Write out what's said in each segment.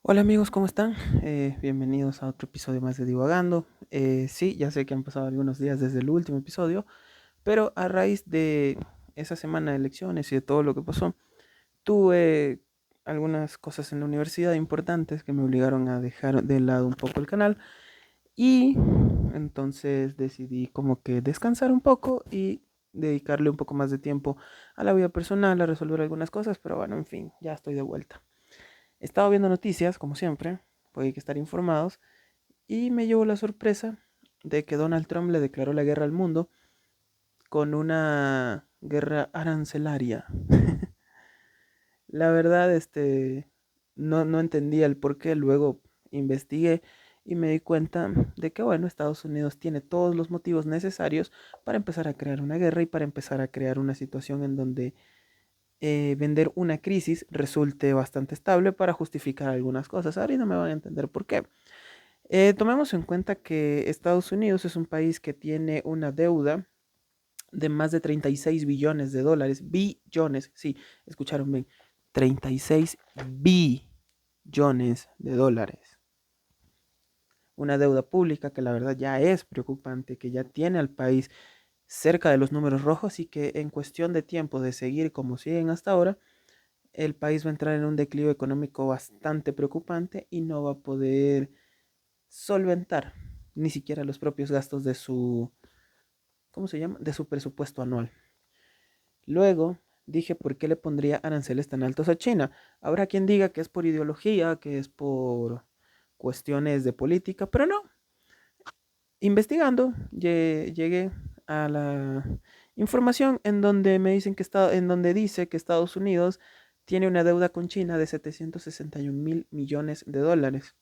Hola amigos, ¿cómo están? Bienvenidos a otro episodio más de Divagando. Sí, ya sé que han pasado algunos días desde el último episodio, pero a raíz de esa semana de elecciones y de todo lo que pasó, tuve algunas cosas en la universidad importantes que me obligaron a dejar de lado un poco el canal y entonces decidí como que descansar un poco y dedicarle un poco más de tiempo a la vida personal, a resolver algunas cosas, pero bueno, en fin, ya estoy de vuelta. He estado viendo noticias, como siempre, porque hay que estar informados, y me llevó la sorpresa de que Donald Trump le declaró la guerra al mundo con una guerra arancelaria. La verdad, no entendía el por qué, luego investigué y me di cuenta de que, bueno, Estados Unidos tiene todos los motivos necesarios para empezar a crear una guerra y para empezar a crear una situación en donde vender una crisis resulte bastante estable para justificar algunas cosas. Ahorita me van a entender por qué. Tomemos en cuenta que Estados Unidos es un país que tiene una deuda de más de 36 billones de dólares. Billones, sí, escucharon bien. 36 billones de dólares. Una deuda pública que la verdad ya es preocupante, que ya tiene al país cerca de los números rojos y que en cuestión de tiempo de seguir como siguen hasta ahora, el país va a entrar en un declive económico bastante preocupante y no va a poder solventar ni siquiera los propios gastos de su, ¿cómo se llama? De su presupuesto anual. Luego dije, ¿por qué le pondría aranceles tan altos a China? Habrá quien diga que es por ideología, que es por cuestiones de política, pero no. Investigando, llegué a la información en donde me dicen que en donde dice que Estados Unidos tiene una deuda con China de 761 mil millones de dólares.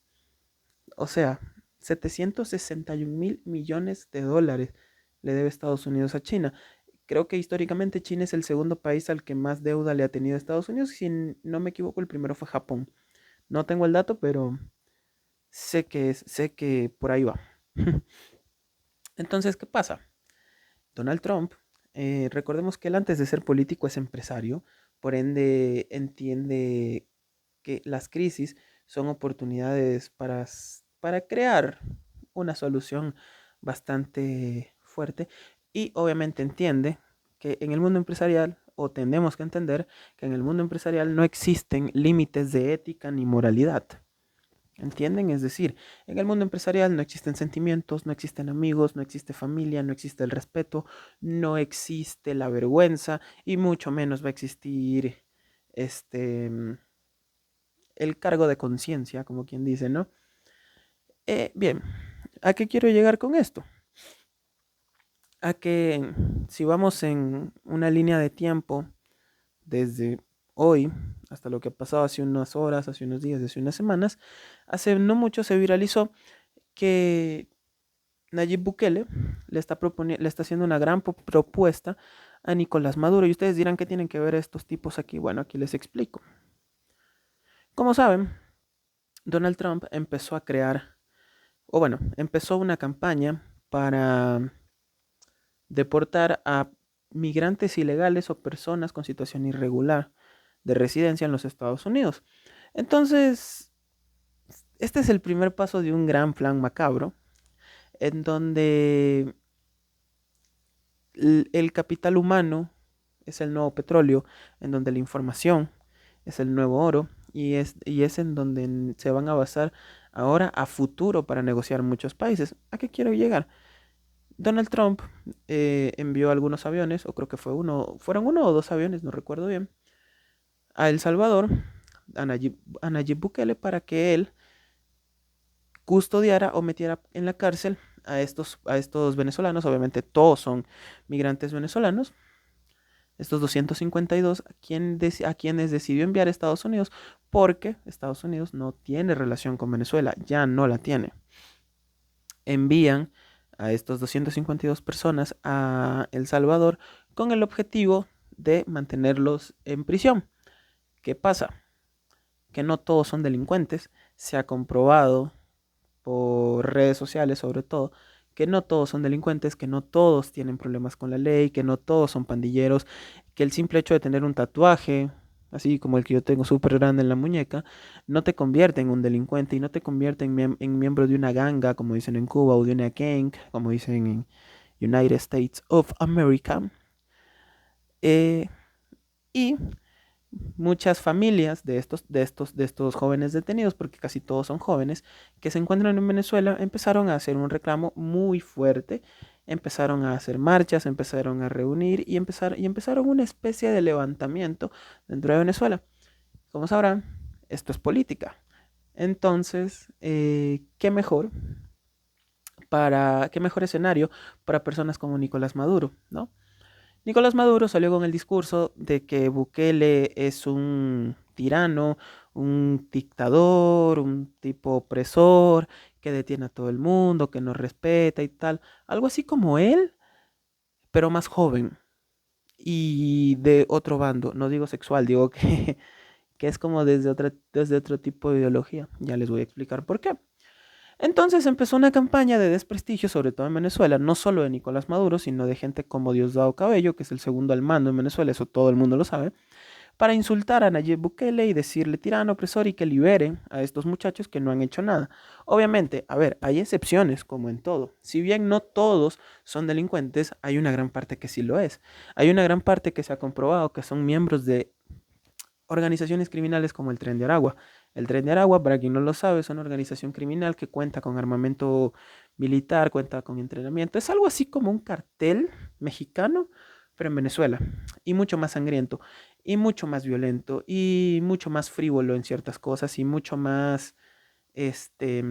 O sea, 761 mil millones de dólares le debe Estados Unidos a China. Creo que históricamente China es el segundo país al que más deuda le ha tenido Estados Unidos. Si no me equivoco, el primero fue Japón. No tengo el dato, pero sé que por ahí va. Entonces, ¿qué pasa? Donald Trump, recordemos que él antes de ser político es empresario, por ende entiende que las crisis son oportunidades para crear una solución bastante fuerte y obviamente entiende que en el mundo empresarial, o tenemos que entender que en el mundo empresarial no existen límites de ética ni moralidad. ¿Entienden? Es decir, en el mundo empresarial no existen sentimientos, no existen amigos, no existe familia, no existe el respeto, no existe la vergüenza y mucho menos va a existir este el cargo de conciencia, como quien dice, ¿no? Bien, ¿a qué quiero llegar con esto? A que si vamos en una línea de tiempo desde hoy hasta lo que ha pasado hace unas horas, hace unos días, hace unas semanas, hace no mucho se viralizó que Nayib Bukele le está haciendo una gran propuesta a Nicolás Maduro. Y ustedes dirán, ¿qué tienen que ver estos tipos aquí? Bueno, aquí les explico. Como saben, Donald Trump empezó a crear, o bueno, empezó una campaña para deportar a migrantes ilegales o personas con situación irregular de residencia en los Estados Unidos. Entonces, este es el primer paso de un gran plan macabro en donde el capital humano es el nuevo petróleo, en donde la información es el nuevo oro y es en donde se van a basar ahora a futuro para negociar muchos países. ¿A qué quiero llegar? Donald Trump envió algunos aviones, o creo que fueron uno o dos aviones, no recuerdo bien, a El Salvador, a Nayib Bukele, para que él custodiara o metiera en la cárcel a estos venezolanos. Obviamente todos son migrantes venezolanos, estos 252 a quienes decidió enviar a Estados Unidos porque Estados Unidos no tiene relación con Venezuela, ya no la tiene. Envían a estos 252 personas a El Salvador con el objetivo de mantenerlos en prisión. ¿Qué pasa? Que no todos son delincuentes, se ha comprobado por redes sociales sobre todo, que no todos son delincuentes, que no todos tienen problemas con la ley, que no todos son pandilleros, que el simple hecho de tener un tatuaje así como el que yo tengo súper grande en la muñeca, no te convierte en un delincuente y no te convierte en miembro de una ganga, como dicen en Cuba, o de una gang, como dicen en United States of America. Eh, y muchas familias de estos jóvenes detenidos, porque casi todos son jóvenes, que se encuentran en Venezuela, empezaron a hacer un reclamo muy fuerte, empezaron a hacer marchas, empezaron a reunir y empezaron una especie de levantamiento dentro de Venezuela. Como sabrán, esto es política. Entonces, qué mejor escenario para personas como Nicolás Maduro, ¿no? Nicolás Maduro salió con el discurso de que Bukele es un tirano, un dictador, un tipo opresor, que detiene a todo el mundo, que no respeta y tal. Algo así como él, pero más joven y de otro bando. No digo sexual, digo que es como desde otro tipo de ideología. Ya les voy a explicar por qué. Entonces empezó una campaña de desprestigio, sobre todo en Venezuela, no solo de Nicolás Maduro, sino de gente como Diosdado Cabello, que es el segundo al mando en Venezuela, eso todo el mundo lo sabe, para insultar a Nayib Bukele y decirle tirano, opresor y que liberen a estos muchachos que no han hecho nada. Obviamente, a ver, hay excepciones como en todo. Si bien no todos son delincuentes, hay una gran parte que sí lo es. Hay una gran parte que se ha comprobado que son miembros de organizaciones criminales como el Tren de Aragua. El Tren de Aragua, para quien no lo sabe, es una organización criminal que cuenta con armamento militar, cuenta con entrenamiento. Es algo así como un cartel mexicano, pero en Venezuela. Y mucho más sangriento, y mucho más violento, y mucho más frívolo en ciertas cosas, y mucho más, este,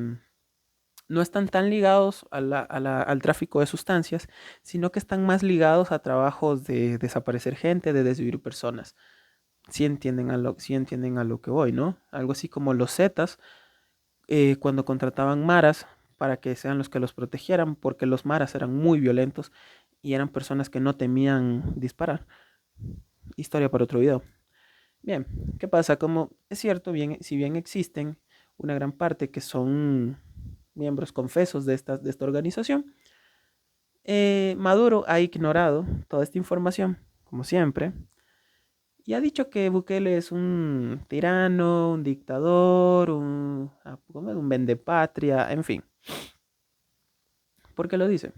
no están tan ligados al tráfico de sustancias, sino que están más ligados a trabajos de desaparecer gente, de desvivir personas. Si entienden a lo que voy, ¿no? Algo así como los Zetas, cuando contrataban maras para que sean los que los protegieran, porque los maras eran muy violentos y eran personas que no temían disparar. Historia para otro video. Bien, ¿qué pasa? Como es cierto, bien, si bien existen una gran parte que son miembros confesos de esta organización, Maduro ha ignorado toda esta información, como siempre, y ha dicho que Bukele es un tirano, un dictador, ¿cómo es? Un vendepatria, en fin. ¿Por qué lo dice?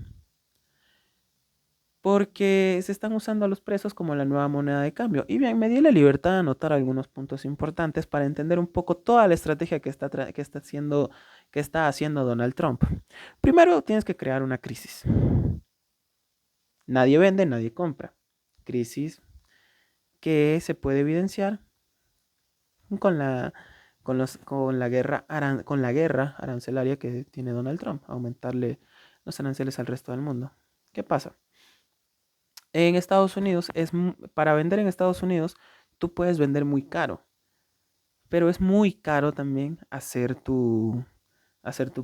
Porque se están usando a los presos como la nueva moneda de cambio. Y bien, me di la libertad de anotar algunos puntos importantes para entender un poco toda la estrategia que está haciendo Donald Trump. Primero, tienes que crear una crisis. Nadie vende, nadie compra. Crisis que se puede evidenciar con la guerra arancelaria que tiene Donald Trump, aumentarle los aranceles al resto del mundo. ¿Qué pasa? En Estados Unidos para vender en Estados Unidos tú puedes vender muy caro, pero es muy caro también hacer tu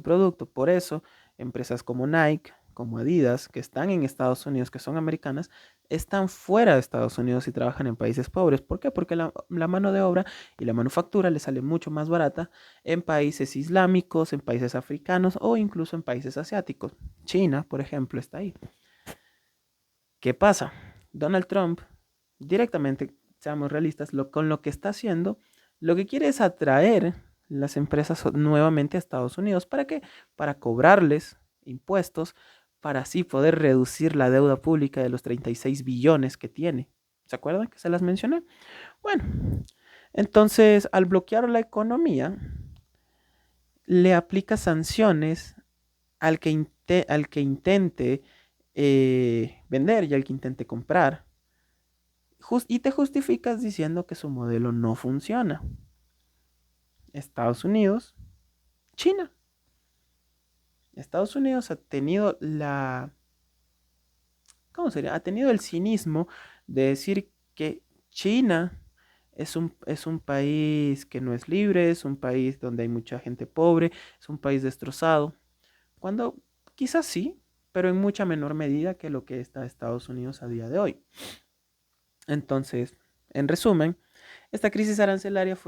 producto. Por eso, empresas como Nike, como Adidas, que están en Estados Unidos, que son americanas, están fuera de Estados Unidos y trabajan en países pobres. ¿Por qué? Porque la mano de obra y la manufactura les sale mucho más barata en países islámicos, en países africanos o incluso en países asiáticos. China, por ejemplo, está ahí. ¿Qué pasa? Donald Trump, directamente, seamos realistas, con lo que está haciendo, lo que quiere es atraer las empresas nuevamente a Estados Unidos. ¿Para qué? Para cobrarles impuestos, para así poder reducir la deuda pública de los 36 billones que tiene. ¿Se acuerdan que se las mencioné? Bueno, entonces al bloquear la economía, le aplica sanciones al que intente vender y al que intente comprar. Y te justificas diciendo que su modelo no funciona. Estados Unidos, China. Estados Unidos ha tenido ¿cómo sería? Ha tenido el cinismo de decir que China es un país que no es libre, es un país donde hay mucha gente pobre, es un país destrozado. Cuando quizás sí, pero en mucha menor medida que lo que está Estados Unidos a día de hoy. Entonces, en resumen, esta crisis arancelaria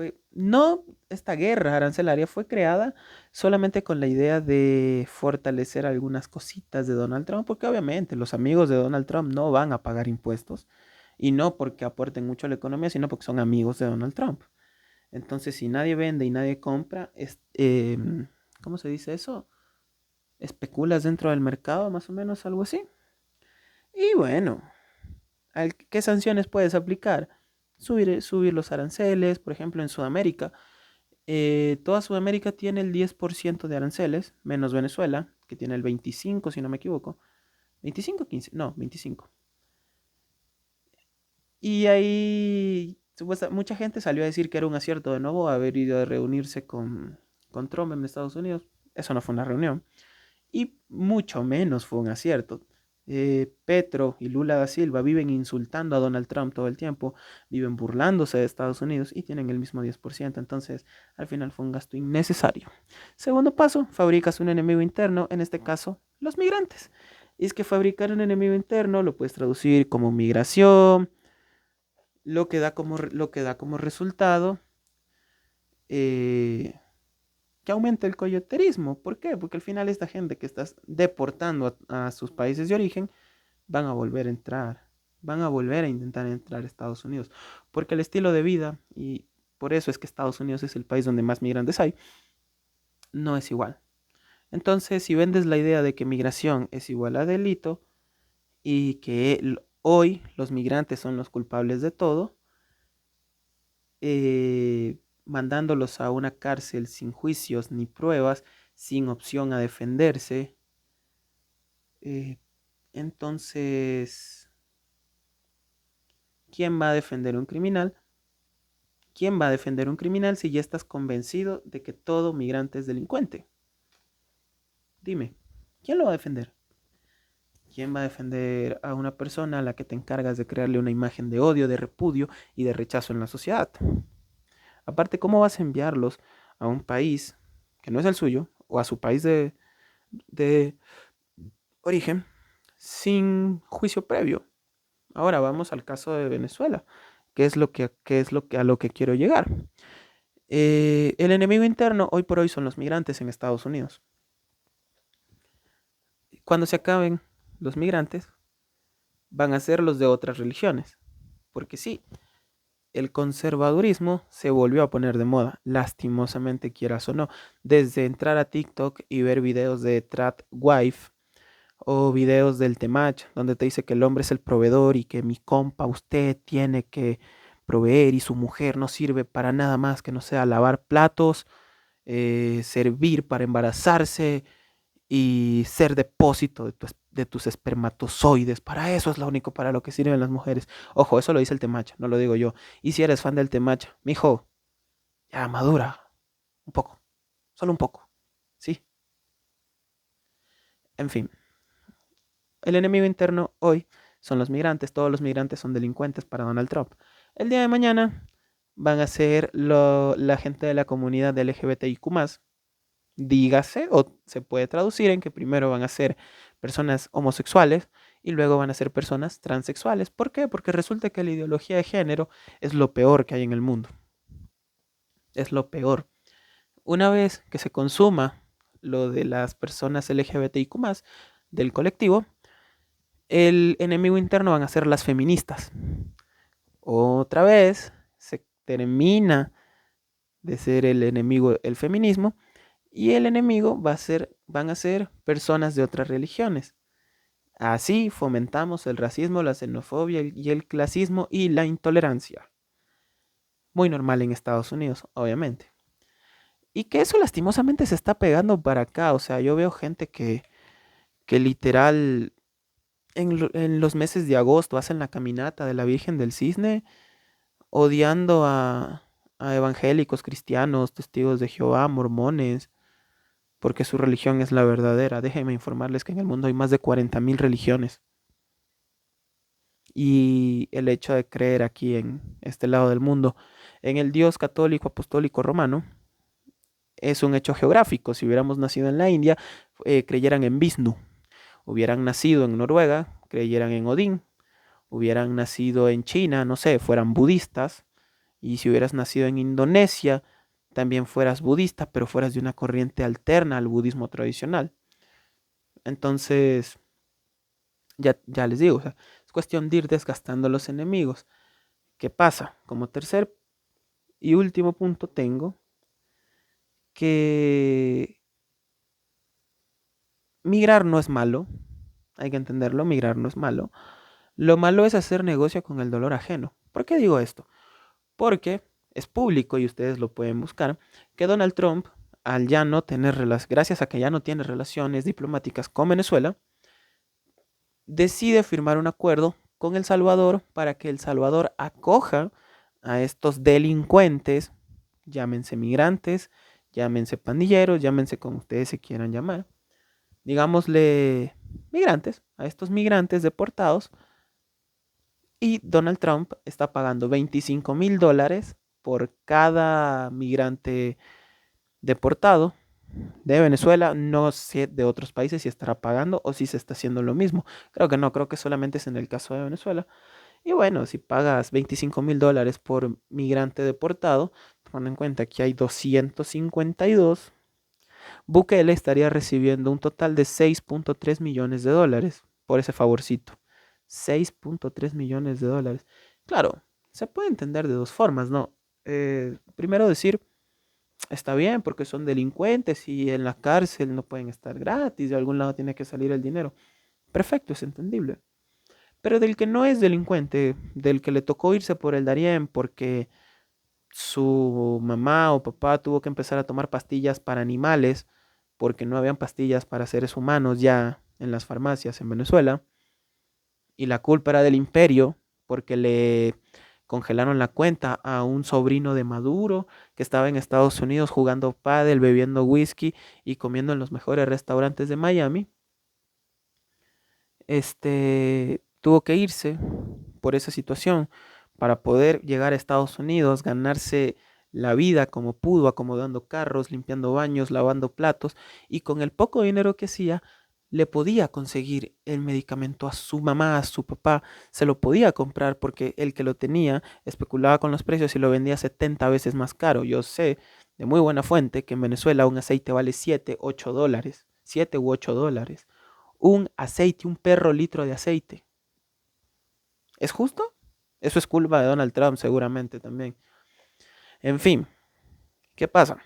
esta guerra arancelaria fue creada solamente con la idea de fortalecer algunas cositas de Donald Trump, porque obviamente los amigos de Donald Trump no van a pagar impuestos. Y no porque aporten mucho a la economía, sino porque son amigos de Donald Trump. Entonces, si nadie vende y nadie compra, ¿cómo se dice eso? Especulas dentro del mercado, más o menos, algo así. Y bueno, ¿qué sanciones puedes aplicar? Subir los aranceles, por ejemplo, en Sudamérica. Toda Sudamérica tiene el 10% de aranceles, menos Venezuela, que tiene el 25, si no me equivoco. 25, 15, no, 25. Y ahí mucha gente salió a decir que era un acierto de nuevo haber ido a reunirse con Trump en Estados Unidos. Eso no fue una reunión. Y mucho menos fue un acierto. Petro y Lula da Silva viven insultando a Donald Trump todo el tiempo, viven burlándose de Estados Unidos y tienen el mismo 10%. Entonces, al final fue un gasto innecesario. Segundo paso, fabricas un enemigo interno, en este caso, los migrantes. Y es que fabricar un enemigo interno lo puedes traducir como migración, lo que da como resultado eh, que aumente el coyoterismo. ¿Por qué? Porque al final esta gente que estás deportando a sus países de origen van a volver a entrar, van a volver a intentar entrar a Estados Unidos. Porque el estilo de vida, y por eso es que Estados Unidos es el país donde más migrantes hay, no es igual. Entonces, si vendes la idea de que migración es igual a delito y que hoy los migrantes son los culpables de todo, mandándolos a una cárcel sin juicios ni pruebas, sin opción a defenderse. eh, entonces, ¿quién va a defender un criminal? ¿Quién va a defender un criminal si ya estás convencido de que todo migrante es delincuente? Dime, ¿quién lo va a defender? ¿Quién va a defender a una persona a la que te encargas de crearle una imagen de odio, de repudio y de rechazo en la sociedad? Aparte, ¿cómo vas a enviarlos a un país que no es el suyo o a su país de origen sin juicio previo? Ahora vamos al caso de Venezuela, que a lo que quiero llegar. El enemigo interno hoy por hoy son los migrantes en Estados Unidos. Cuando se acaben los migrantes, van a ser los de otras religiones. Porque sí, el conservadurismo se volvió a poner de moda, lastimosamente quieras o no. Desde entrar a TikTok y ver videos de Trad Wife o videos del Temach, donde te dice que el hombre es el proveedor y que mi compa, usted tiene que proveer y su mujer no sirve para nada más que no sea lavar platos, servir para embarazarse y ser depósito de tus espermatozoides. Para eso es lo único para lo que sirven las mujeres. Ojo, eso lo dice el Temacha, no lo digo yo. Y si eres fan del Temacha, mijo, ya madura un poco, solo un poco, ¿sí? En fin, el enemigo interno hoy son los migrantes. Todos los migrantes son delincuentes para Donald Trump. El día de mañana van a ser la gente de la comunidad LGBTIQ+, dígase, o se puede traducir en que primero van a ser personas homosexuales y luego van a ser personas transexuales. ¿Por qué? Porque resulta que la ideología de género es lo peor que hay en el mundo. Es lo peor. Una vez que se consuma lo de las personas LGBTIQ+, del colectivo, el enemigo interno van a ser las feministas. Otra vez se termina de ser el enemigo el feminismo y el enemigo van a ser personas de otras religiones. Así fomentamos el racismo, la xenofobia y el clasismo y la intolerancia. Muy normal en Estados Unidos, obviamente. Y que eso lastimosamente se está pegando para acá. O sea, yo veo gente que literal en los meses de agosto hacen la caminata de la Virgen del Cisne odiando a evangélicos, cristianos, testigos de Jehová, mormones, porque su religión es la verdadera. Déjenme informarles que en el mundo hay más de 40.000 religiones. Y el hecho de creer aquí en este lado del mundo en el Dios católico, apostólico, romano, es un hecho geográfico. Si hubiéramos nacido en la India, creyeran en Vishnu. Hubieran nacido en Noruega, creyeran en Odín. Hubieran nacido en China, no sé, fueran budistas. Y si hubieras nacido en Indonesia, también fueras budista, pero fueras de una corriente alterna al budismo tradicional. Entonces, ya les digo, o sea, cuestión de ir desgastando a los enemigos. ¿Qué pasa? Como tercer y último punto tengo que migrar no es malo, hay que entenderlo, migrar no es malo. Lo malo es hacer negocio con el dolor ajeno. ¿Por qué digo esto? Porque es público y ustedes lo pueden buscar, que Donald Trump, al ya no tener gracias a que ya no tiene relaciones diplomáticas con Venezuela, decide firmar un acuerdo con El Salvador para que El Salvador acoja a estos delincuentes, llámense migrantes, llámense pandilleros, llámense como ustedes se quieran llamar, digámosle migrantes, a estos migrantes deportados, y Donald Trump está pagando $25,000 por cada migrante deportado de Venezuela. No sé de otros países si estará pagando o si se está haciendo lo mismo. Creo que no, creo que solamente es en el caso de Venezuela. Y bueno, si pagas $25,000 por migrante deportado, tomando en cuenta que hay 252, Bukele estaría recibiendo un total de $6.3 millones por ese favorcito. $6.3 millones. Claro, se puede entender de dos formas, ¿no? Primero decir, está bien porque son delincuentes y en la cárcel no pueden estar gratis, de algún lado tiene que salir el dinero. Perfecto, es entendible. Pero del que no es delincuente, del que le tocó irse por el Darién porque su mamá o papá tuvo que empezar a tomar pastillas para animales porque no habían pastillas para seres humanos ya en las farmacias en Venezuela, y la culpa era del imperio porque le congelaron la cuenta a un sobrino de Maduro que estaba en Estados Unidos jugando pádel, bebiendo whisky y comiendo en los mejores restaurantes de Miami. Tuvo que irse por esa situación para poder llegar a Estados Unidos, ganarse la vida como pudo, acomodando carros, limpiando baños, lavando platos, y con el poco dinero que hacía, le podía conseguir el medicamento a su mamá, a su papá, se lo podía comprar porque el que lo tenía especulaba con los precios y lo vendía 70 veces más caro. Yo sé de muy buena fuente que en Venezuela un aceite vale $7, $8, $7 u $8. Un aceite, un perro litro de aceite. ¿Es justo? Eso es culpa de Donald Trump seguramente también. En fin, ¿qué pasa?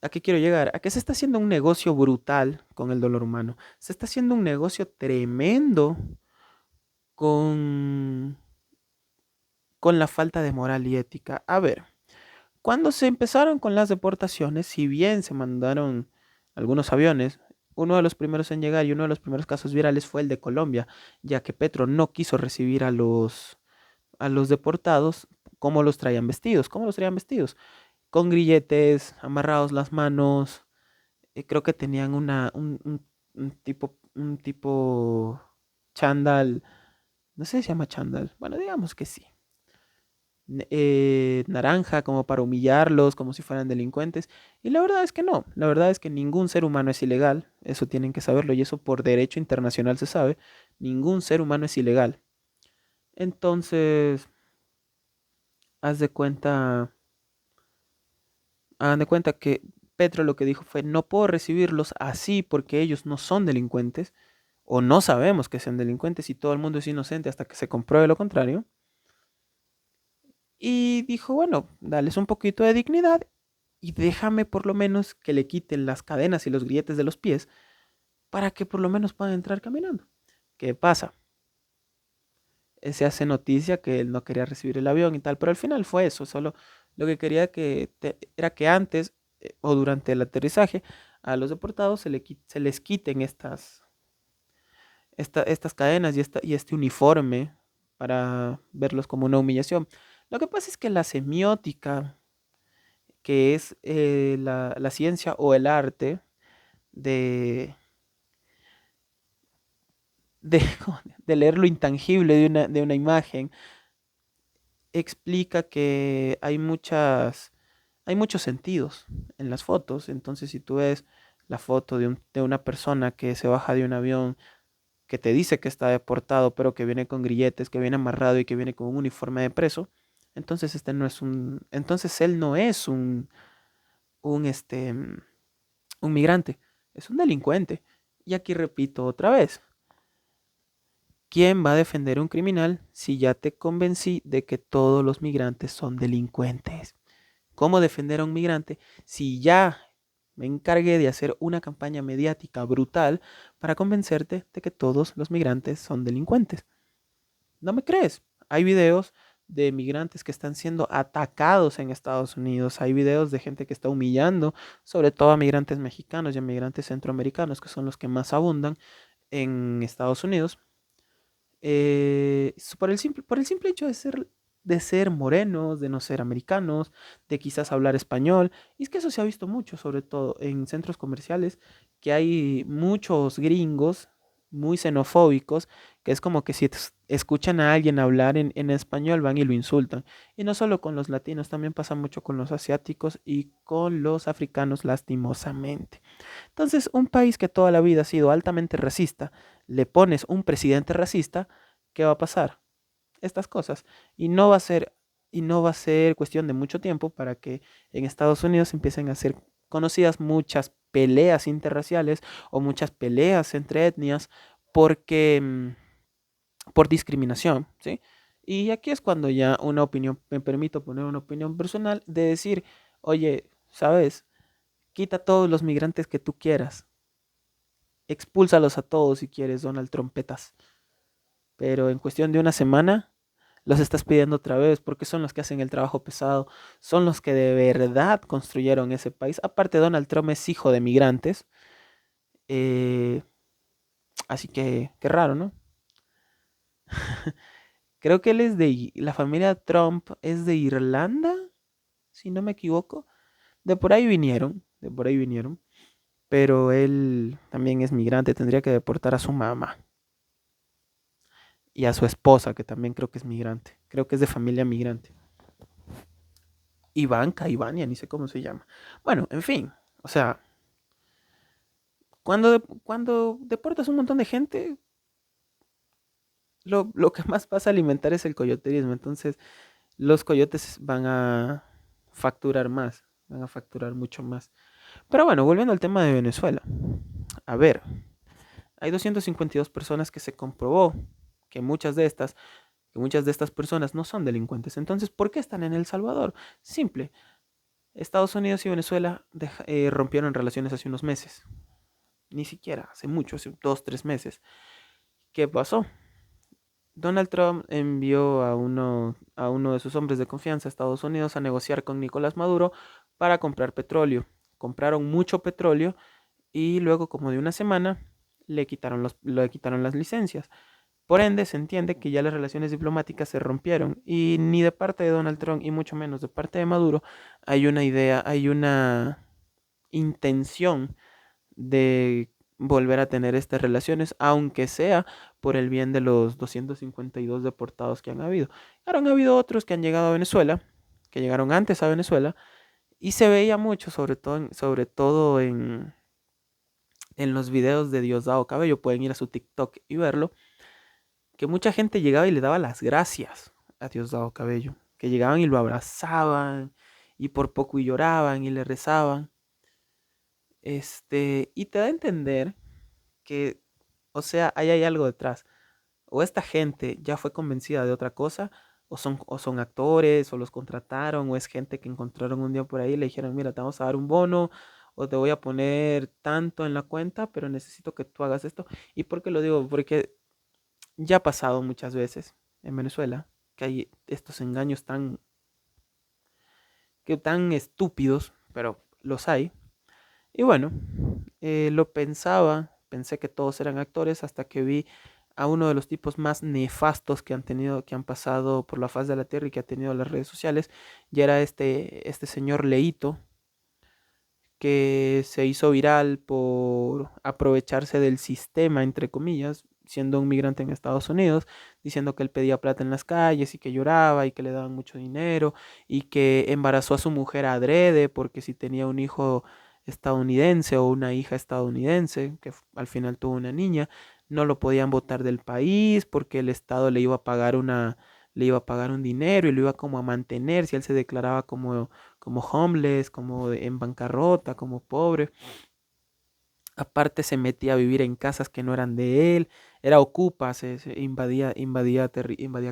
¿A qué quiero llegar? A que se está haciendo un negocio brutal con el dolor humano. Se está haciendo un negocio tremendo con, con la falta de moral y ética. A ver, cuando se empezaron con las deportaciones, si bien se mandaron algunos aviones, uno de los primeros en llegar y uno de los primeros casos virales fue el de Colombia, ya que Petro no quiso recibir a los deportados. ¿Cómo los traían vestidos? ¿Cómo los traían vestidos? Con grilletes, amarrados las manos. Creo que tenían un tipo chándal. No sé si se llama chándal. Bueno, digamos que sí. Naranja como para humillarlos, como si fueran delincuentes. Y la verdad es que no. La verdad es que ningún ser humano es ilegal. Eso tienen que saberlo y eso por derecho internacional se sabe. Ningún ser humano es ilegal. Entonces, haz de cuenta, hagan de cuenta que Petro lo que dijo fue, no puedo recibirlos así porque ellos no son delincuentes, o no sabemos que sean delincuentes y todo el mundo es inocente hasta que se compruebe lo contrario. Y dijo, bueno, dales un poquito de dignidad y déjame por lo menos que le quiten las cadenas y los grilletes de los pies para que por lo menos puedan entrar caminando. ¿Qué pasa? Se hace noticia que él no quería recibir el avión y tal, pero al final fue eso, solo lo que quería era que antes o durante el aterrizaje a los deportados se les quiten estas cadenas y este uniforme para verlos como una humillación. Lo que pasa es que la semiótica, que es la ciencia o el arte de, de, de leer lo intangible de una imagen, explica que hay muchos sentidos en las fotos. Entonces, si tú ves la foto de una persona que se baja de un avión, que te dice que está deportado, pero que viene con grilletes, que viene amarrado y que viene con un uniforme de preso, entonces entonces él no es un migrante, es un delincuente. Y aquí repito otra vez, ¿Quién va a defender a un criminal si ya te convencí de que todos los migrantes son delincuentes? ¿Cómo defender a un migrante si ya me encargué de hacer una campaña mediática brutal para convencerte de que todos los migrantes son delincuentes? ¿No me crees? Hay videos de migrantes que están siendo atacados en Estados Unidos. Hay videos de gente que está humillando, sobre todo a migrantes mexicanos y a migrantes centroamericanos, que son los que más abundan en Estados Unidos. Por el simple hecho de ser morenos, de no ser americanos, de quizás hablar español. Y es que eso se ha visto mucho, sobre todo en centros comerciales, que hay muchos gringos muy xenofóbicos, que es como que si escuchan a alguien hablar en español, van y lo insultan. Y no solo con los latinos, también pasa mucho con los asiáticos y con los africanos, lastimosamente. Entonces, un país que toda la vida ha sido altamente racista, le pones un presidente racista, ¿qué va a pasar? Estas cosas. Y no va a ser, y no va a ser cuestión de mucho tiempo para que en Estados Unidos empiecen a ser conocidas muchas peleas interraciales o muchas peleas entre etnias porque por discriminación, ¿sí? Y aquí es cuando ya una opinión, me permito poner una opinión personal de decir, oye, ¿sabes? Quita todos los migrantes que tú quieras. Expúlsalos a todos si quieres, Donald Trompetas. Pero en cuestión de una semana los estás pidiendo otra vez porque son los que hacen el trabajo pesado, son los que de verdad construyeron ese país. Aparte, Donald Trump es hijo de migrantes, eh, así que qué raro, ¿no? Creo que él es la familia Trump es de Irlanda, si no me equivoco. De por ahí vinieron, pero él también es migrante, tendría que deportar a su mamá y a su esposa, que también creo que es migrante, creo que es de familia migrante. Ivania, ni sé cómo se llama. Bueno, en fin, o sea, cuando deportas un montón de gente, lo que más vas a alimentar es el coyoterismo. Entonces, los coyotes van a facturar mucho más. Pero bueno, volviendo al tema de Venezuela. A ver, hay 252 personas que se comprobó que que muchas de estas personas no son delincuentes. Entonces, ¿por qué están en El Salvador? Simple. Estados Unidos y Venezuela rompieron relaciones hace unos meses. Ni siquiera, hace mucho, hace 2, 3 meses. ¿Qué pasó? Donald Trump envió a uno de sus hombres de confianza a Estados Unidos a negociar con Nicolás Maduro para comprar petróleo. Compraron mucho petróleo y luego, como de una semana, le quitaron las licencias. Por ende, se entiende que ya las relaciones diplomáticas se rompieron y ni de parte de Donald Trump y mucho menos de parte de Maduro hay una idea, hay una intención de volver a tener estas relaciones, aunque sea por el bien de los 252 deportados que han habido. Ahora han habido otros que han llegado a Venezuela, que llegaron antes a Venezuela, y se veía mucho, sobre todo en los videos de Diosdado Cabello, pueden ir a su TikTok y verlo, que mucha gente llegaba y le daba las gracias a Diosdado Cabello, que llegaban y lo abrazaban, y por poco y lloraban y le rezaban. Y te da a entender que, o sea, ahí hay algo detrás. O esta gente ya fue convencida de otra cosa, o son actores, o los contrataron, o es gente que encontraron un día por ahí y le dijeron, mira, te vamos a dar un bono, o te voy a poner tanto en la cuenta, pero necesito que tú hagas esto. ¿Y por qué lo digo? Porque ya ha pasado muchas veces en Venezuela que hay estos engaños tan estúpidos, pero los hay. Y bueno, pensé que todos eran actores hasta que vi a uno de los tipos más nefastos que han pasado por la faz de la tierra y que ha tenido las redes sociales, y era este señor Leito, que se hizo viral por aprovecharse del sistema, entre comillas, siendo un migrante en Estados Unidos, diciendo que él pedía plata en las calles y que lloraba y que le daban mucho dinero y que embarazó a su mujer adrede porque si tenía un hijo estadounidense o una hija estadounidense, que al final tuvo una niña, no lo podían votar del país porque el Estado le iba a pagar un dinero y lo iba como a mantener si él se declaraba como homeless, como en bancarrota, como pobre. Aparte se metía a vivir en casas que no eran de él, era ocupa, se invadía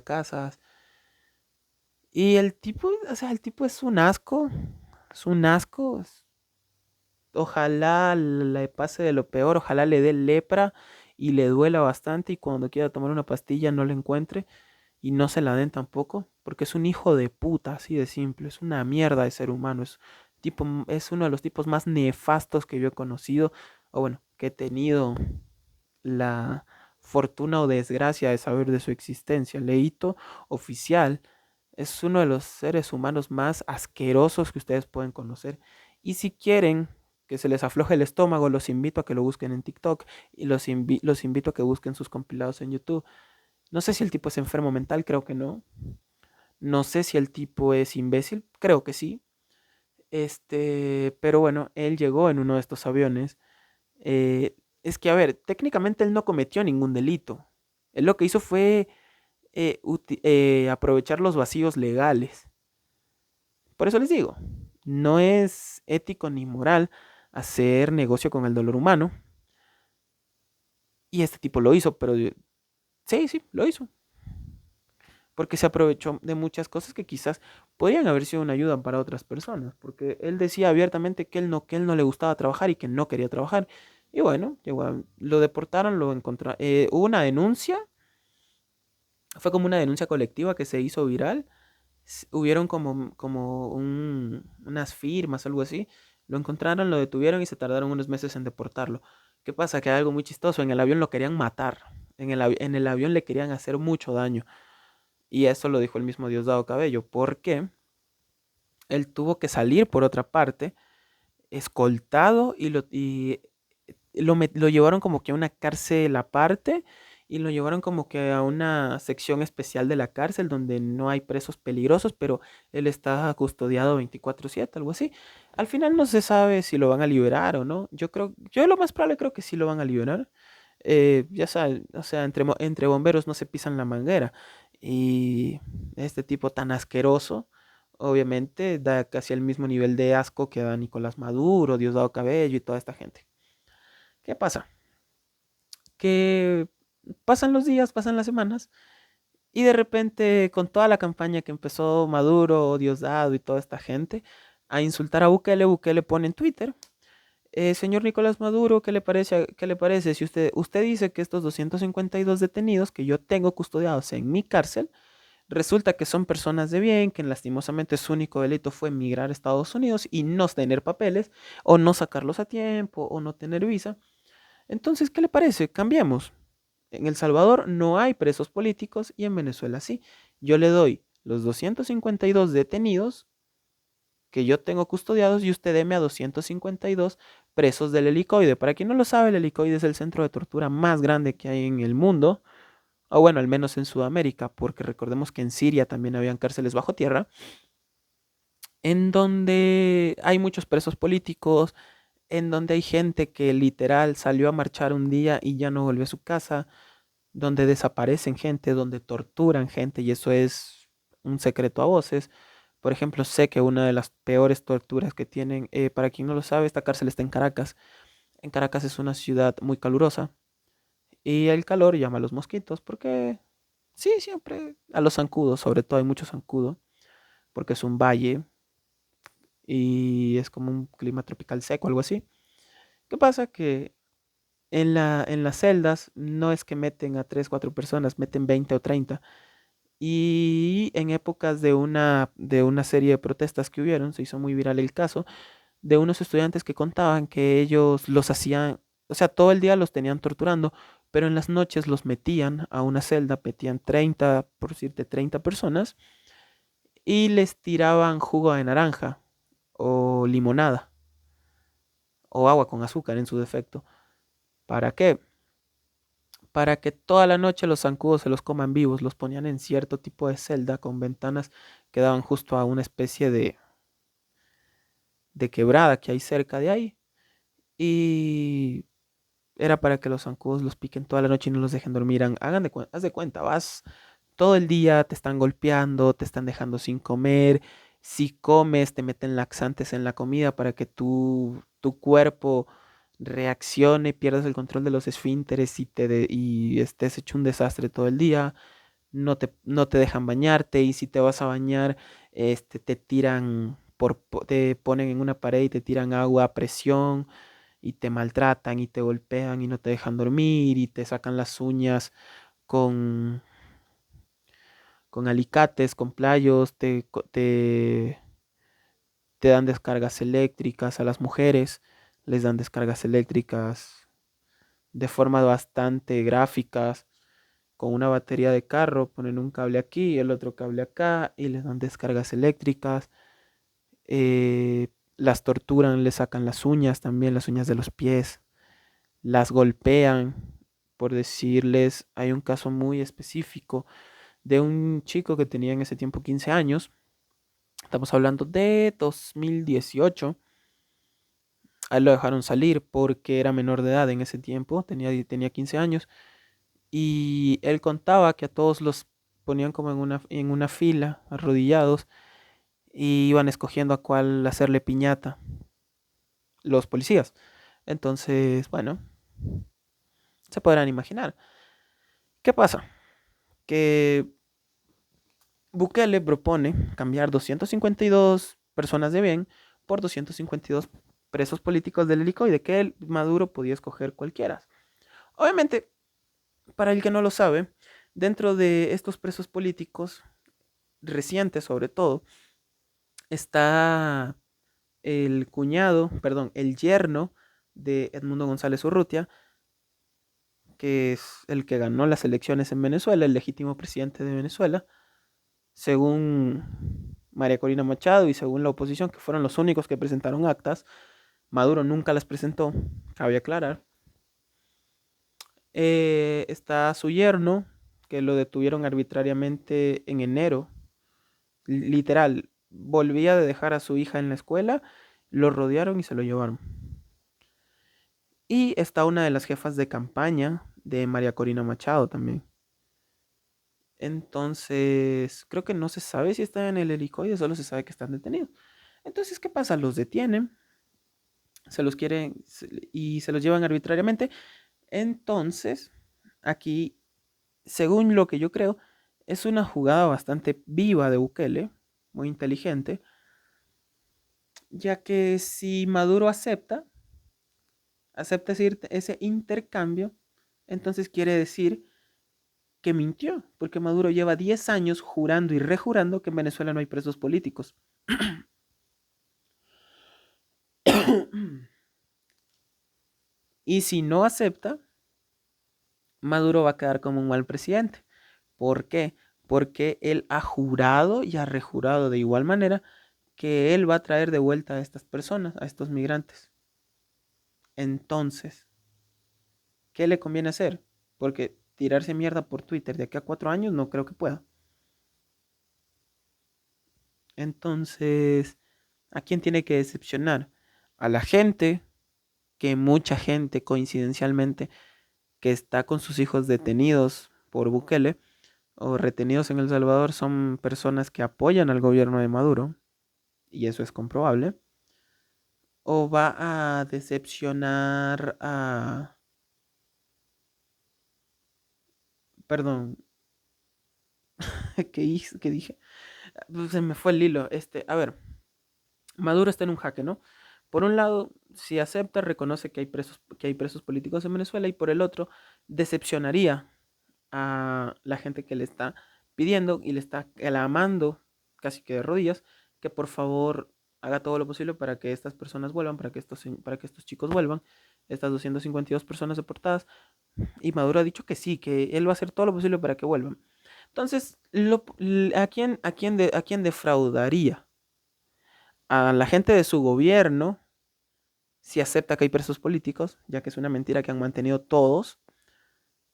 casas. Y el tipo, o sea, el tipo es un asco, es un asco. Ojalá le pase de lo peor, ojalá le dé lepra y le duela bastante y cuando quiera tomar una pastilla no la encuentre y no se la den tampoco, porque es un hijo de puta, así de simple, es una mierda de ser humano, es uno de los tipos más nefastos que yo he conocido, o bueno, que he tenido la fortuna o desgracia de saber de su existencia. Leito oficial es uno de los seres humanos más asquerosos que ustedes pueden conocer. Y si quieren que se les afloje el estómago, los invito a que lo busquen en TikTok y los invito a que busquen sus compilados en YouTube. No sé si el tipo es enfermo mental, creo que no. No sé si el tipo es imbécil, creo que sí. Pero bueno, él llegó en uno de estos aviones. Es que, a ver, técnicamente él no cometió ningún delito. Él lo que hizo fue aprovechar los vacíos legales. Por eso les digo, no es ético ni moral hacer negocio con el dolor humano. Y este tipo lo hizo, pero sí, sí, lo hizo. Porque se aprovechó de muchas cosas que quizás podrían haber sido una ayuda para otras personas. Porque él decía abiertamente que él no le gustaba trabajar y que no quería trabajar. Y bueno, lo deportaron, lo encontraron. Hubo una denuncia, fue como una denuncia colectiva que se hizo viral. Hubieron unas firmas, algo así. Lo encontraron, lo detuvieron y se tardaron unos meses en deportarlo. ¿Qué pasa? Que hay algo muy chistoso. En el avión lo querían matar. En el avión le querían hacer mucho daño. Y eso lo dijo el mismo Diosdado Cabello. Porque él tuvo que salir por otra parte, escoltado, lo llevaron como que a una cárcel aparte y lo llevaron como que a una sección especial de la cárcel donde no hay presos peligrosos, pero él está custodiado 24/7, algo así. Al final no se sabe si lo van a liberar o no. Yo lo más probable creo que sí lo van a liberar. Ya sabes, o sea, entre bomberos no se pisan la manguera. Y este tipo tan asqueroso, obviamente, da casi el mismo nivel de asco que da Nicolás Maduro, Diosdado Cabello y toda esta gente. ¿Qué pasa? Que pasan los días, pasan las semanas, y de repente, con toda la campaña que empezó Maduro, Diosdado y toda esta gente a insultar a Bukele, Bukele pone en Twitter: señor Nicolás Maduro, qué le parece si usted dice que estos 252 detenidos que yo tengo custodiados en mi cárcel, resulta que son personas de bien, que lastimosamente su único delito fue emigrar a Estados Unidos y no tener papeles, o no sacarlos a tiempo, o no tener visa? Entonces, ¿qué le parece? Cambiemos. En El Salvador no hay presos políticos y en Venezuela sí. Yo le doy los 252 detenidos que yo tengo custodiados y usted deme a 252 presos del helicoide. Para quien no lo sabe, el helicoide es el centro de tortura más grande que hay en el mundo, o bueno, al menos en Sudamérica, porque recordemos que en Siria también habían cárceles bajo tierra, en donde hay muchos presos políticos, en donde hay gente que literal salió a marchar un día y ya no volvió a su casa, donde desaparecen gente, donde torturan gente, y eso es un secreto a voces. Por ejemplo, sé que una de las peores torturas que tienen, para quien no lo sabe, esta cárcel está en Caracas. En Caracas es una ciudad muy calurosa y el calor llama a los mosquitos porque sí, siempre a los zancudos, sobre todo hay mucho zancudo, porque es un valle y es como un clima tropical seco, algo así. ¿Qué pasa? Que en las celdas no es que meten a 3 4 personas, meten 20 o 30. Y en épocas de una serie de protestas que hubieron, se hizo muy viral el caso de unos estudiantes que contaban que ellos los hacían, o sea, todo el día los tenían torturando, pero en las noches los metían a una celda, metían 30, por decirte, 30 personas, y les tiraban jugo de naranja o limonada o agua con azúcar en su defecto. ¿Para qué? Para que toda la noche los zancudos se los coman vivos. Los ponían en cierto tipo de celda con ventanas que daban justo a una especie de quebrada que hay cerca de ahí. Y era para que los zancudos los piquen toda la noche y no los dejen dormir. Haz de cuenta, vas todo el día, te están golpeando, te están dejando sin comer. Si comes, te meten laxantes en la comida para que tu cuerpo reaccione, pierdas el control de los esfínteres y estés hecho un desastre todo el día, no te dejan bañarte y si te vas a bañar, te tiran, te ponen en una pared y te tiran agua a presión y te maltratan y te golpean y no te dejan dormir y te sacan las uñas con, con alicates, con playos, te dan descargas eléctricas a las mujeres, les dan descargas eléctricas de forma bastante gráficas, con una batería de carro, ponen un cable aquí y el otro cable acá y les dan descargas eléctricas, las torturan, les sacan las uñas también, las uñas de los pies, las golpean, por decirles, hay un caso muy específico de un chico que tenía en ese tiempo 15 años, estamos hablando de 2018. A él lo dejaron salir porque era menor de edad en ese tiempo, tenía 15 años, y él contaba que a todos los ponían como en una fila, arrodillados, y iban escogiendo a cuál hacerle piñata, los policías. Entonces, bueno, se podrán imaginar. ¿Qué pasa? Que Bukele propone cambiar 252 personas de bien por 252 presos políticos del helicoide, que el Maduro podía escoger cualquiera. Obviamente, para el que no lo sabe, dentro de estos presos políticos, recientes sobre todo, está el yerno de Edmundo González Urrutia, que es el que ganó las elecciones en Venezuela, el legítimo presidente de Venezuela, según María Corina Machado y según la oposición, que fueron los únicos que presentaron actas. Maduro nunca las presentó, cabe aclarar. Está su yerno, que lo detuvieron arbitrariamente en enero. Literal, volvía de dejar a su hija en la escuela, lo rodearon y se lo llevaron. Y está una de las jefas de campaña de María Corina Machado también. Entonces, creo que no se sabe si están en el helicoide, solo se sabe que están detenidos. Entonces, ¿qué pasa? Los detienen, se los quieren y se los llevan arbitrariamente. Entonces, aquí, según lo que yo creo, es una jugada bastante viva de Bukele, muy inteligente, ya que si Maduro acepta ese intercambio, entonces quiere decir que mintió, porque Maduro lleva 10 años jurando y rejurando que en Venezuela no hay presos políticos. Y si no acepta, Maduro va a quedar como un mal presidente. ¿Por qué? Porque él ha jurado y ha rejurado de igual manera que él va a traer de vuelta a estas personas, a estos migrantes. Entonces, ¿qué le conviene hacer? Porque tirarse mierda por Twitter de aquí a 4 años no creo que pueda. Entonces, ¿a quién tiene que decepcionar? A la gente, que mucha gente coincidencialmente que está con sus hijos detenidos por Bukele o retenidos en El Salvador son personas que apoyan al gobierno de Maduro, y eso es comprobable. O va a decepcionar a... Perdón, ¿qué dije? Pues se me fue el hilo. A ver, Maduro está en un jaque, ¿no? Por un lado, si acepta, reconoce que hay presos políticos en Venezuela, y por el otro, decepcionaría a la gente que le está pidiendo y le está clamando casi que de rodillas que por favor haga todo lo posible para que estas personas vuelvan, para que estos chicos vuelvan, estas 252 personas deportadas. Y Maduro ha dicho que sí, que él va a hacer todo lo posible para que vuelvan. Entonces, ¿a quién defraudaría? A la gente de su gobierno, si acepta que hay presos políticos, ya que es una mentira que han mantenido todos,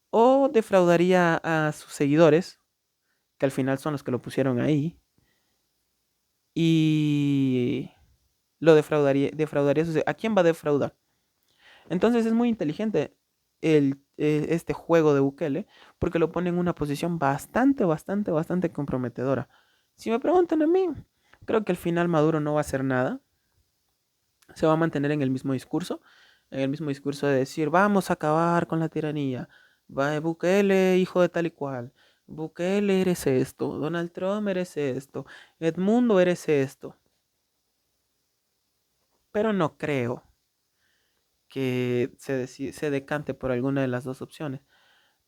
o defraudaría a sus seguidores, que al final son los que lo pusieron ahí, y lo defraudaría ¿a quién va a defraudar? Entonces es muy inteligente este juego de Bukele, porque lo pone en una posición bastante, bastante, bastante comprometedora. Si me preguntan a mí, creo que al final Maduro no va a hacer nada, se va a mantener en el mismo discurso, en el mismo discurso de decir, vamos a acabar con la tiranía. Bukele, hijo de tal y cual. Bukele, eres esto. Donald Trump, eres esto. Edmundo, eres esto. Pero no creo que se decante por alguna de las dos opciones.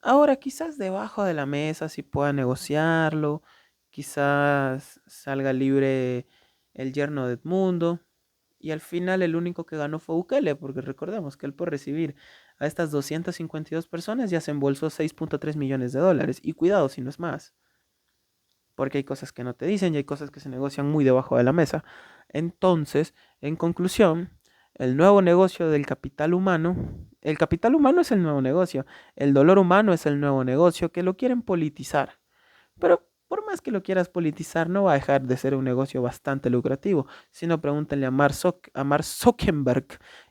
Ahora, quizás debajo de la mesa sí pueda negociarlo. Quizás salga libre el yerno de Edmundo. Y al final el único que ganó fue Bukele, porque recordemos que él por recibir a estas 252 personas ya se embolsó 6.3 millones de dólares. Y cuidado si no es más, porque hay cosas que no te dicen y hay cosas que se negocian muy debajo de la mesa. Entonces, en conclusión, el capital humano es el nuevo negocio, el dolor humano es el nuevo negocio que lo quieren politizar. Pero por más que lo quieras politizar, no va a dejar de ser un negocio bastante lucrativo. Si no, pregúntenle a Mark Zuckerberg,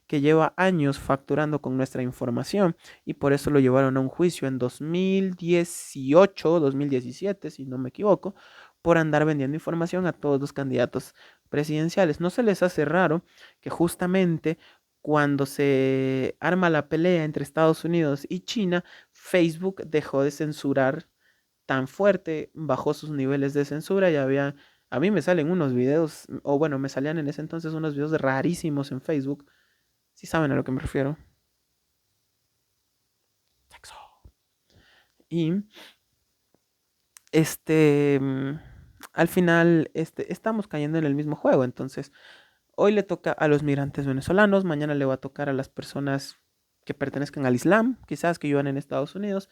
que lleva años facturando con nuestra información y por eso lo llevaron a un juicio en 2018, 2017, si no me equivoco, por andar vendiendo información a todos los candidatos presidenciales. ¿No se les hace raro que justamente cuando se arma la pelea entre Estados Unidos y China, Facebook dejó de censurar tan fuerte, bajó sus niveles de censura y a mí me salen unos videos, o bueno, me salían en ese entonces unos videos rarísimos en Facebook, si saben a lo que me refiero. Sexo. Y este, al final, estamos cayendo en el mismo juego, entonces hoy le toca a los migrantes venezolanos, mañana le va a tocar a las personas que pertenezcan al Islam, quizás que vivan en Estados Unidos,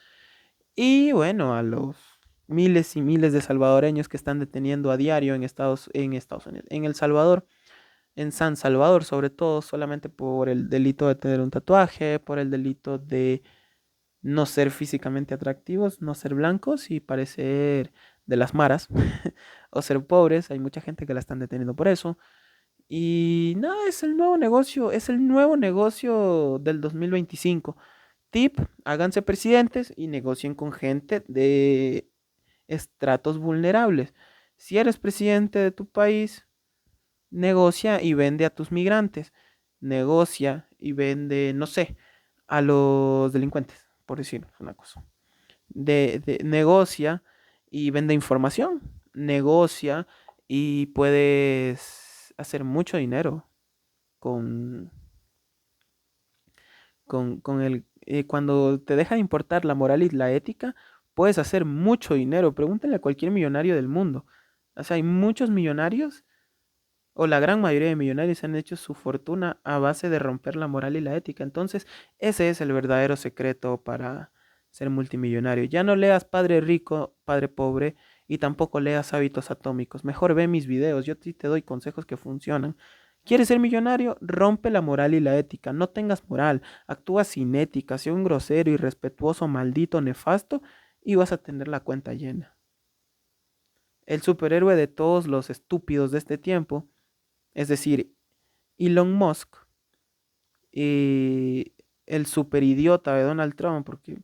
y bueno, a los miles y miles de salvadoreños que están deteniendo a diario en Estados Unidos, en El Salvador, en San Salvador, sobre todo, solamente por el delito de tener un tatuaje, por el delito de no ser físicamente atractivos, no ser blancos y parecer de las maras o ser pobres. Hay mucha gente que la están deteniendo por eso. Y nada, es el nuevo negocio del 2025. Tip, háganse presidentes y negocien con gente de estratos vulnerables. Si eres presidente de tu país, negocia y vende a tus migrantes. Negocia y vende, no sé, a los delincuentes, por decir una cosa. Negocia y vende información. Negocia y puedes hacer mucho dinero con, cuando te deja de importar la moral y la ética, puedes hacer mucho dinero. Pregúntenle a cualquier millonario del mundo. O sea, hay muchos millonarios, o la gran mayoría de millonarios han hecho su fortuna a base de romper la moral y la ética. Entonces, ese es el verdadero secreto para ser multimillonario. Ya no leas Padre Rico, Padre Pobre y tampoco leas Hábitos Atómicos. Mejor ve mis videos, yo te doy consejos que funcionan. ¿Quieres ser millonario? Rompe la moral y la ética. No tengas moral. Actúa sin ética. Sea un grosero, irrespetuoso, maldito, nefasto y vas a tener la cuenta llena. El superhéroe de todos los estúpidos de este tiempo, es decir, Elon Musk, y el superidiota de Donald Trump, porque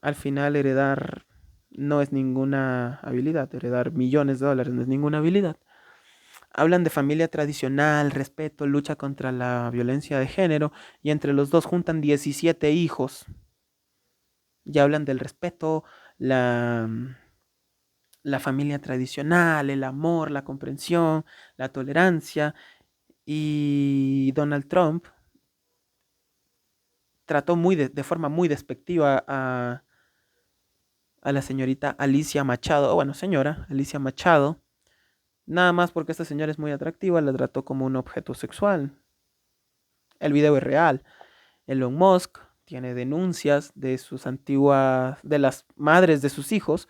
al final heredar no es ninguna habilidad, heredar millones de dólares no es ninguna habilidad. Hablan de familia tradicional, respeto, lucha contra la violencia de género y entre los dos juntan 17 hijos. Ya hablan del respeto, la familia tradicional, el amor, la comprensión, la tolerancia. Y Donald Trump trató de forma muy despectiva a la señorita Alicia Machado, o bueno, señora Alicia Machado, nada más porque esta señora es muy atractiva, la trató como un objeto sexual. El video es real. Elon Musk tiene denuncias de de las madres de sus hijos,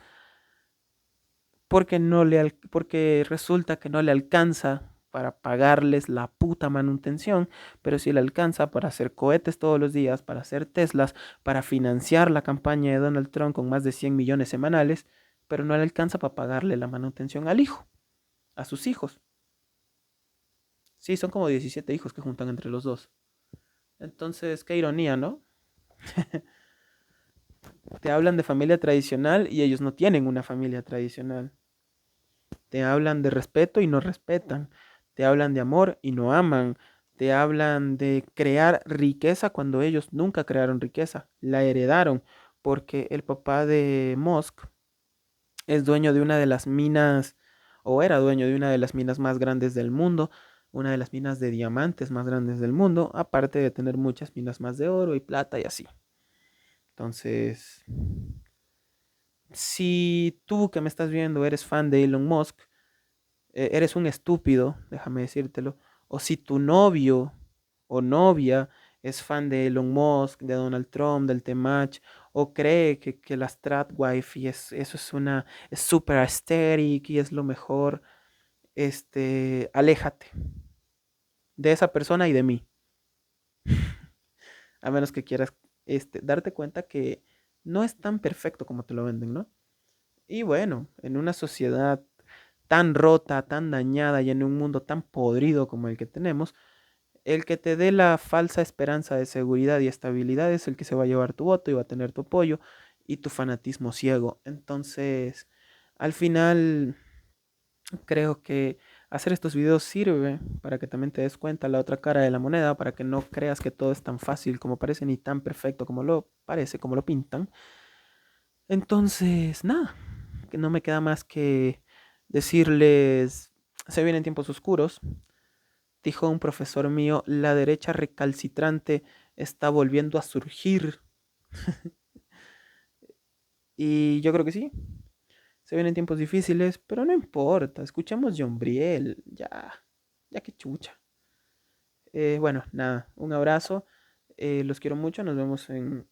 porque resulta que no le alcanza para pagarles la puta manutención, pero sí le alcanza para hacer cohetes todos los días, para hacer Teslas, para financiar la campaña de Donald Trump con más de 100 millones semanales, pero no le alcanza para pagarle la manutención al hijo, a sus hijos. Sí, son como 17 hijos que juntan entre los dos. Entonces, qué ironía, ¿no? Te hablan de familia tradicional y ellos no tienen una familia tradicional. Te hablan de respeto y no respetan. Te hablan de amor y no aman. te hablan de crear riqueza cuando ellos nunca crearon riqueza, la heredaron, porque el papá de Musk es dueño de una de las minas, o era dueño de una de las minas más grandes del mundo, una de las minas de diamantes más grandes del mundo, aparte de tener muchas minas más de oro y plata y así. Entonces, si tú que me estás viendo eres fan de Elon Musk, eres un estúpido, déjame decírtelo, o si tu novio o novia es fan de Elon Musk, de Donald Trump, del Temach, o cree que la Stratwife y eso es es super aesthetic y es lo mejor, aléjate de esa persona y de mí, a menos que quieras, darte cuenta que no es tan perfecto como te lo venden, ¿no? Y bueno, en una sociedad tan rota, tan dañada y en un mundo tan podrido como el que tenemos, el que te dé la falsa esperanza de seguridad y estabilidad es el que se va a llevar tu voto y va a tener tu apoyo y tu fanatismo ciego. Entonces, al final, creo que hacer estos videos sirve para que también te des cuenta la otra cara de la moneda, para que no creas que todo es tan fácil como parece ni tan perfecto como lo parece, como lo pintan. Entonces, nada, que no me queda más que decirles, se vienen tiempos oscuros. Dijo un profesor mío, la derecha recalcitrante está volviendo a surgir. Y yo creo que sí, se vienen tiempos difíciles, pero no importa, escuchemos John Briel, ya que chucha. Bueno, nada, un abrazo, los quiero mucho, nos vemos en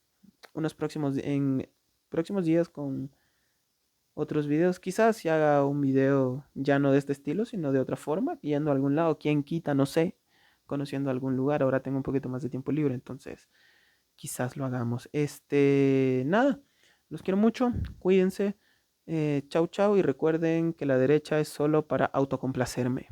próximos días con otros videos. Quizás si haga un video ya no de este estilo, sino de otra forma, yendo a algún lado, quién quita, no sé, conociendo algún lugar. Ahora tengo un poquito más de tiempo libre, entonces quizás lo hagamos. Nada, los quiero mucho, cuídense. Chau, chau, y recuerden que la derecha es solo para autocomplacerme.